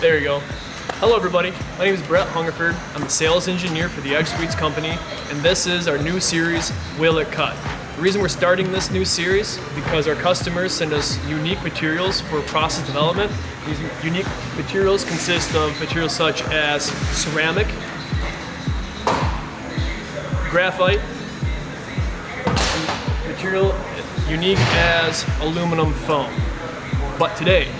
There you go. Hello everybody, my name is Brett Hungerford. I'm the sales engineer for the Egg Sweets company, and this is our new series, Will It Cut? The reason we're starting this new series is because our customers send us unique materials for process development. These unique materials consist of materials such as ceramic, graphite, and material unique as aluminum foam. But today,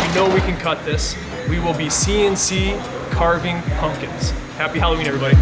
we know we can cut this. We will be CNC carving pumpkins. Happy Halloween, everybody.